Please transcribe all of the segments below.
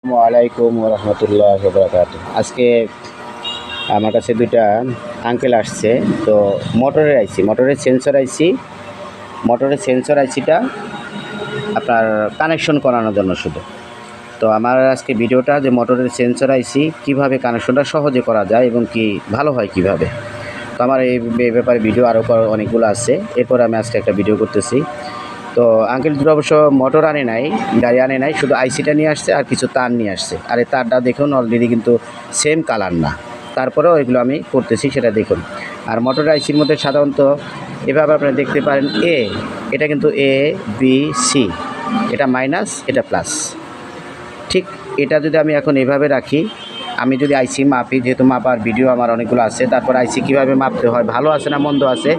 আসসালামু আলাইকুম রহমতুল্লাহ বারাকাতুহু। আজকে আমার কাছে দুইটা আঙ্কেল আসছে। তো মোটরের সেন্সর আইসিটা আপনার কানেকশন করানোর জন্য শুধু। তো আমার আজকে ভিডিওটা যে মোটরের সেন্সর আইসি কীভাবে কানেকশনটা সহজে করা যায় এবং কি ভালো হয় কিভাবে। তো আমার এই ব্যাপারে ভিডিও আরও অনেকগুলো আছে। এরপর আমি আজকে একটা ভিডিও করতেছি। তো আঙ্কেল দুটো অবশ্য মোটর আনে নাই, গাড়ি আনে নাই, শুধু আইসিটা নিয়ে আসছে আর কিছু তার নিয়ে আসছে। আর এই তারটা দেখুন অলরেডি কিন্তু সেম কালার না, তারপরেও এগুলো আমি করতেছি, সেটা দেখুন। আর মোটর আইসির মধ্যে সাধারণত এভাবে আপনারা দেখতে পারেন এটা কিন্তু এ বি সি, এটা মাইনাস এটা প্লাস। ঠিক এটা যদি আমি এখন এভাবে রাখি, আমি যদি আইসি মাপি, যেহেতু মাপার ভিডিও আমার অনেকগুলো আছে, তারপর আইসি কীভাবে মাপতে হয়, ভালো আছে না মন্দ আছে,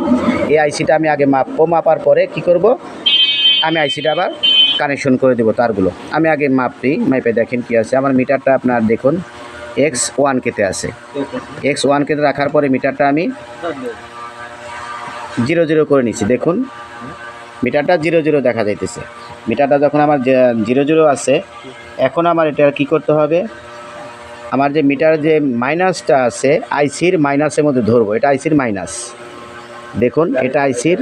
এই আইসিটা আমি আগে মাপবো। মাপার পরে কি করব, আমি আইসিটা আবার কানেকশন করে দেবো তারগুলো। আমি আগে মাপে দেখেন কি আছে। আমার মিটারটা আপনার দেখুন X1K আছে। X1K রাখার পরে মিটারটা আমি 00 করে নিচ্ছি। দেখুন মিটারটা 00 দেখা যাইতেছে। মিটারটা যখন আমার 00 আছে, এখন আমার এটা কি করতে হবে, আমার যে মিটার যে মাইনাসটা আছে আইসির মাইনাসের মধ্যে ধরবো। এটা আইসির মাইনাস, দেখুন এটা আইসির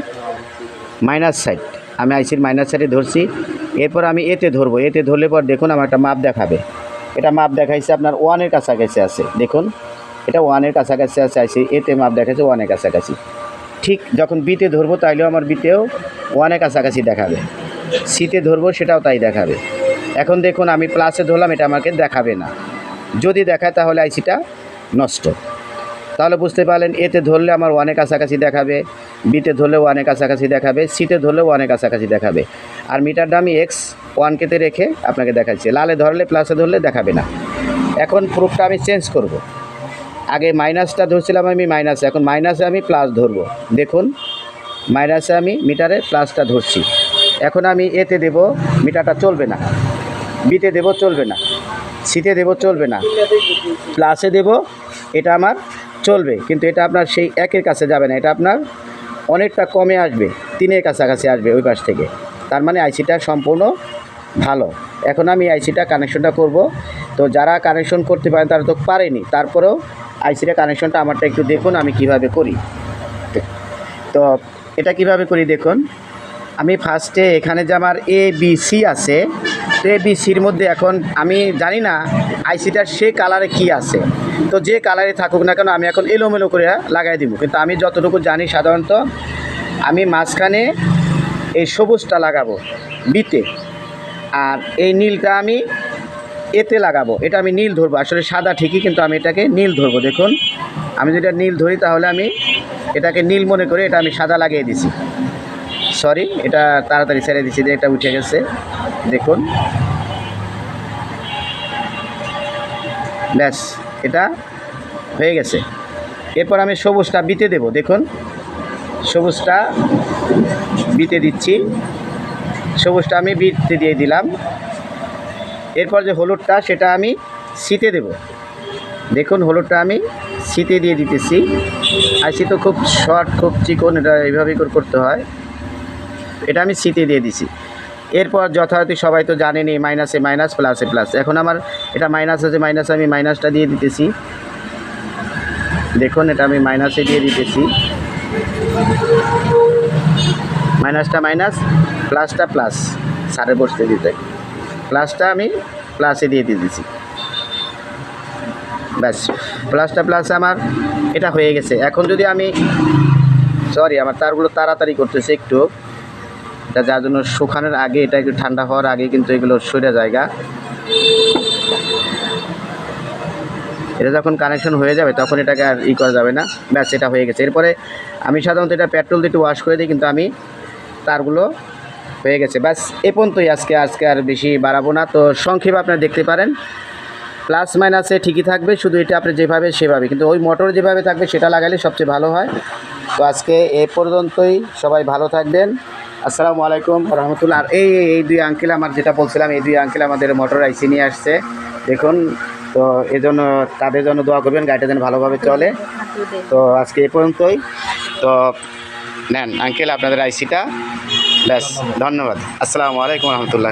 মাইনাস সাইড। আমি আইসির মাইনাস সাইডে ধরছি। এরপর আমি এতে ধরবো। এতে ধরলে পর দেখুন আমার একটা মাপ দেখাবে। এটা মাপ দেখাইছে আপনার 1-এর কাছাকাছি আছে। দেখুন এটা 1-এর কাছাকাছি আছে আইসি, এতে মাপ দেখাচ্ছে 1-এর কাছাকাছি। ঠিক যখন বিতে ধরবো তাইলেও আমার বিতেও 1-এর কাছাকাছি দেখাবে। সিতে ধরবো সেটাও তাই দেখাবে। এখন দেখুন আমি প্লাসে ধরলাম, এটা আমাকে দেখাবে না। যদি দেখায় তাহলে আইসিটা নষ্ট। তাহলে বুঝতে পারলেন, এতে ধরলে আমার 1-এর কাছাকাছি দেখাবে, বিতে ধরলে 1-এর কাছাকাছি দেখাবে, সিতে ধরলে 1-এর কাছাকাছি দেখাবে। আর মিটারটা আমি X1K রেখে আপনাকে দেখাচ্ছি। লালে ধরলে প্লাসে ধরলে দেখাবে না। এখন প্রুফটা আমি চেঞ্জ করব। আগে মাইনাসটা ধরছিলাম আমি মাইনাসে, এখন মাইনাসে আমি প্লাস ধরবো। দেখুন মাইনাসে আমি মিটারে প্লাসটা ধরছি। এখন আমি এতে দেব, মিটারটা চলবে না। বিতে দেব, চলবে না। সিতে দেব, চলবে না। প্লাসে দেব, এটা আমার চলবে, কিন্তু এটা আপনার সেই 1-এর কাছে যাবে না, এটা আপনার অনেকটা কমে আসবে, 3-এর কাছাকাছি আসবে ওই পাশ থেকে। তার মানে আইসিটা সম্পূর্ণ ভালো। এখন আমি আইসিটা কানেকশনটা করব। তো যারা কানেকশন করতে পারেন তারা তো পারেনি, তারপরেও আইসিটা কানেকশনটা আমারটা একটু দেখুন আমি কিভাবে করি। তো এটা কিভাবে করি দেখুন। আমি ফার্স্টে এখানে যে আমার ABC আছে, তো ABCর মধ্যে এখন আমি জানি না আইসিটার সে কালারে কি আছে। তো যে কালারে থাকুক না কেন আমি এখন এলোমেলো করে লাগাই দিব। কিন্তু আমি যতটুকু জানি সাধারণত আমি মাঝখানে এই সবুজটা লাগাবো বিতে, আর এই নীলটা আমি এতে লাগাবো। এটা আমি নীল ধরবো, আসলে সাদা ঠিকই কিন্তু আমি এটাকে নীল ধরবো। দেখুন আমি যদি নীল ধরি তাহলে আমি এটাকে নীল মনে করে এটা আমি সাদা লাগিয়ে দিছি। সরি, এটা তাড়াতাড়ি ছেড়ে দিচ্ছি, যে এটা উঠে গেছে। দেখুন ব্যাস, এটা হয়ে গেছে। এরপর আমি সবুজটা বিতে দেব। দেখুন সবুজটা বিতে দিচ্ছি, সবুজটা আমি বিতে দিয়ে দিলাম। এরপর যে হলুদটা সেটা আমি সিতে দেব। দেখুন হলুদটা আমি সিতে দিয়ে দিতেছি। আইসি তো খুব শর্ট, খুব চিকন, এটা এইভাবেই করতে হয়। এটা আমি সিতে দিয়ে দিছি। এরপর যথারীতি সবাই তো জানেনই, মাইনাসে মাইনাস, প্লাসে প্লাস। এখন আমার এটা মাইনাস আছে, মাইনাসে আমি মাইনাসটা দিয়ে দিতেছি। দেখুন এটা আমি মাইনাসে দিয়ে দিতেছি। মাইনাসটা মাইনাস, প্লাসটা প্লাস, সারে বসতে দিতে প্লাসটা আমি প্লাসে দিয়ে দিতেছি। ব্যাস, প্লাসটা প্লাস আমার এটা হয়ে গেছে। এখন যদি আমি সরি, আমার তারগুলো তাড়াতাড়ি করতেছে একটু, এটা যার জন্য শুকানোর আগে, এটা একটু ঠান্ডা হওয়ার আগে কিন্তু এগুলো সরে জায়গা। এটা যখন কানেকশন হয়ে যাবে তখন এটাকে আর করা যাবে না। ব্যাস, এটা হয়ে গেছে। এরপরে আমি সাধারণত এটা পেট্রোল দিয়ে একটু ওয়াশ করে দিই, কিন্তু আমি তারগুলো হয়ে গেছে। ব্যাস এ পর্যন্তই আজকে আর বেশি বাড়াবো না। তো সংক্ষেপে আপনারা দেখতে পারেন, প্লাস মাইনাসে ঠিকই থাকবে, শুধু এটা আপনি যেভাবে সেভাবে, কিন্তু ওই মোটর যেভাবে থাকবে সেটা লাগালে সবচেয়ে ভালো হয়। তো আজকে এ পর্যন্তই, সবাই ভালো থাকবেন। আসসালামু আলাইকুম রহমতুল্লাহ। আর এই দুই আঙ্কেল, আমার যেটা বলছিলাম, এই দুই আঙ্কেল আমাদের মোটর আইসি নিয়ে আসছে দেখুন। তো এজন্য তাদের জন্য দোয়া করবেন, গাড়িটা যেন ভালোভাবে চলে। তো আজকে এ পর্যন্তই। তো নেন আঙ্কেল আপনাদের আইসিটা। ব্যাস, ধন্যবাদ। আসসালামু আলাইকুম রহমতুল্লাহ।